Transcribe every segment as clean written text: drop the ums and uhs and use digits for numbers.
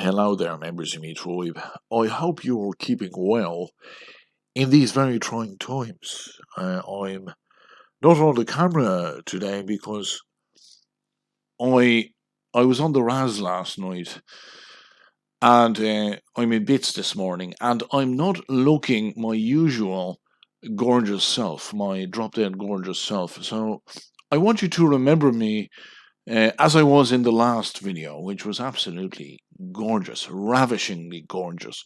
Hello there, members of my tribe. I hope you are keeping well in these very trying times. I'm not on the camera today because I I was on the Raz last night, and I'm in bits this morning, and I'm not looking my usual gorgeous self, my drop dead gorgeous self. So I want you to remember me as I was in the last video, which was absolutely gorgeous, ravishingly gorgeous.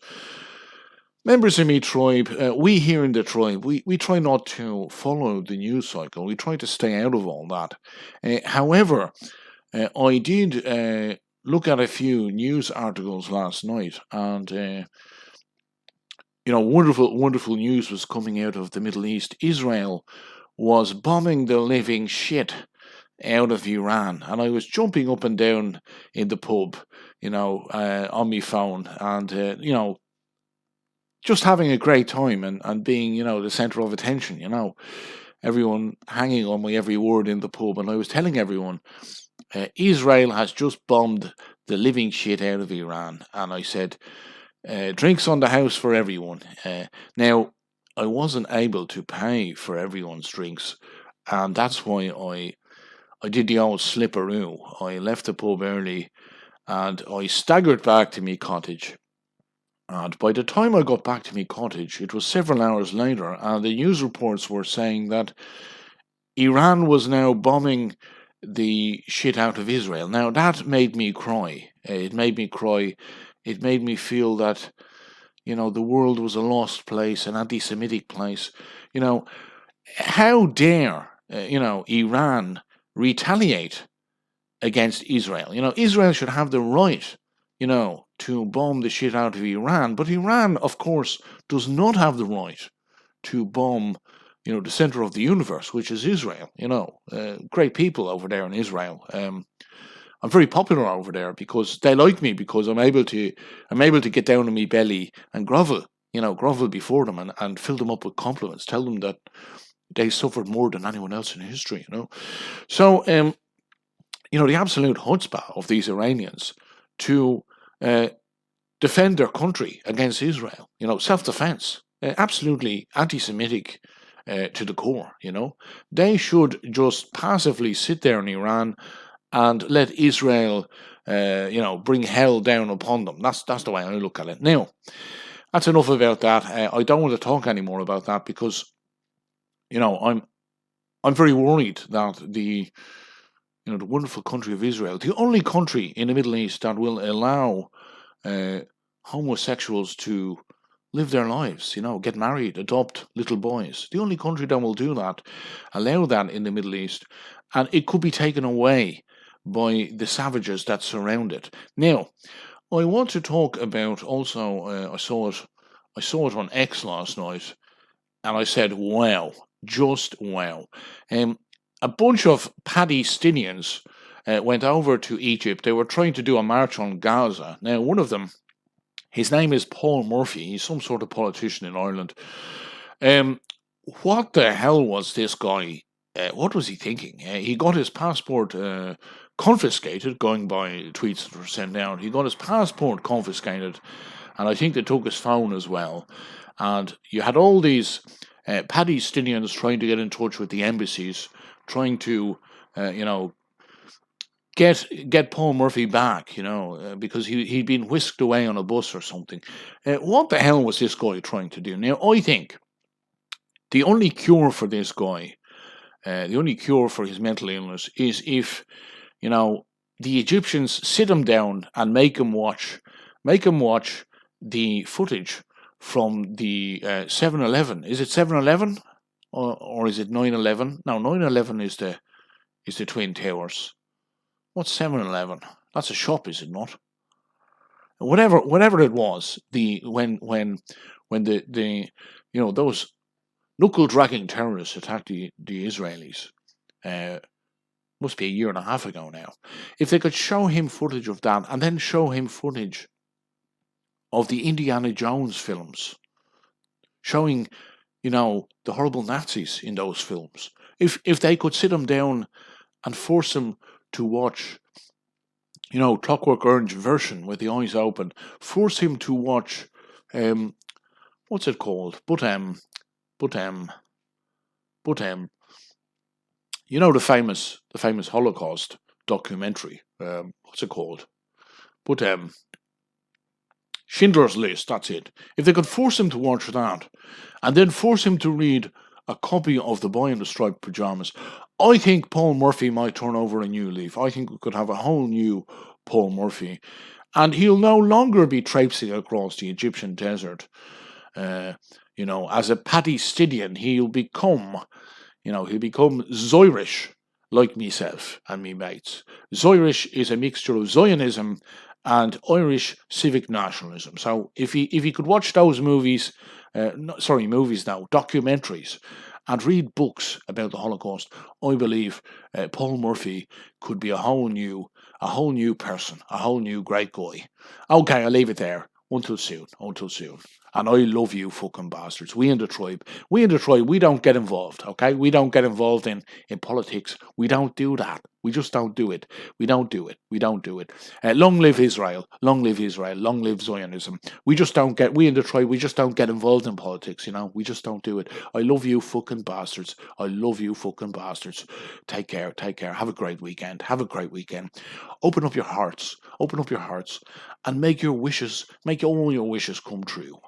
Members of me tribe, we here in the tribe, we try not to follow the news cycle. We try to stay out of all that. However, I did look at a few news articles last night, and wonderful news was coming out of the Middle East. Israel was bombing the living shit out of Iran, and I was jumping up and down in the pub, on my phone, and just having a great time and being, the center of attention, everyone hanging on my every word in the pub. And I was telling everyone, Israel has just bombed the living shit out of Iran. And I said, drinks on the house for everyone. Now, I wasn't able to pay for everyone's drinks, and that's why I did the old slipperoo. I left the pub early, and I staggered back to me cottage. And by the time I got back to me cottage, it was several hours later, and the news reports were saying that Iran was now bombing the shit out of Israel. Now, that made me cry. It made me cry. It made me feel that, the world was a lost place, an anti-Semitic place. How dare, Iran retaliate against Israel? Israel should have the right, to bomb the shit out of Iran. But Iran, of course, does not have the right to bomb, the center of the universe, which is Israel. Great people over there in Israel. I'm very popular over there because they like me, because I'm able to get down on my belly and grovel before them and fill them up with compliments, tell them that they suffered more than anyone else in history. So the absolute chutzpah of these Iranians to defend their country against Israel, self-defense, absolutely anti-Semitic to the core. They should just passively sit there in Iran and let Israel, bring hell down upon them. That's the way I look at it. Now, that's enough about that. I don't want to talk anymore about that because, I'm very worried that the wonderful country of Israel, the only country in the Middle East that will allow homosexuals to live their lives, get married, adopt little boys. The only country that will do that, allow that in the Middle East, and it could be taken away by the savages that surround it. Now, I want to talk about also. I saw it on X last night, and I said, "Wow, just wow." A bunch of Palestinians went over to Egypt. They were trying to do a march on Gaza. Now, one of them, his name is Paul Murphy. He's some sort of politician in Ireland. What the hell was this guy? What was he thinking? He got his passport confiscated, going by tweets that were sent out. He got his passport confiscated, and I think they took his phone as well. And you had all these Palestinians trying to get in touch with the embassies, trying to, get Paul Murphy back, because he'd been whisked away on a bus or something. What the hell was this guy trying to do? Now, I think the only cure for this guy, the only cure for his mental illness, is if, the Egyptians sit him down and make him watch the footage from the 7-Eleven. Is it 7-Eleven? Or is it 9/11? No, 9/11 is the Twin Towers. What's 7-Eleven? That's a shop, is it not? Whatever it was, when the those knuckle dragging terrorists attacked the Israelis, must be a year and a half ago now. If they could show him footage of that, and then show him footage of the Indiana Jones films, showing the horrible Nazis in those films. If they could sit him down and force him to watch, Clockwork Orange version with the eyes open. Force him to watch, um, what's it called? But but the famous Holocaust documentary. What's it called? But Schindler's List. That's it. If they could force him to watch that, and then force him to read a copy of The Boy in the Striped Pajamas, I think Paul Murphy might turn over a new leaf. I think we could have a whole new Paul Murphy, and he'll no longer be traipsing across the Egyptian desert. Uh, as a Paddy Stidian, he'll become Zoirish, like myself and me mates. Zoirish is a mixture of Zionism and Irish civic nationalism. So if he could watch those movies, movies now, documentaries, and read books about the Holocaust, I believe Paul Murphy could be a whole new person, a whole new great guy. Okay, I'll leave it there. Until soon. Until soon. And I love you fucking bastards. We in the tribe, we don't get involved, okay? We don't get involved in politics. We don't do that. We just don't do it. We don't do it. We don't do it. Long live Israel. Long live Israel. Long live Zionism. We in the tribe, we just don't get involved in politics, We just don't do it. I love you fucking bastards. I love you fucking bastards. Take care. Take care. Have a great weekend. Have a great weekend. Open up your hearts. Open up your hearts and make all your wishes come true.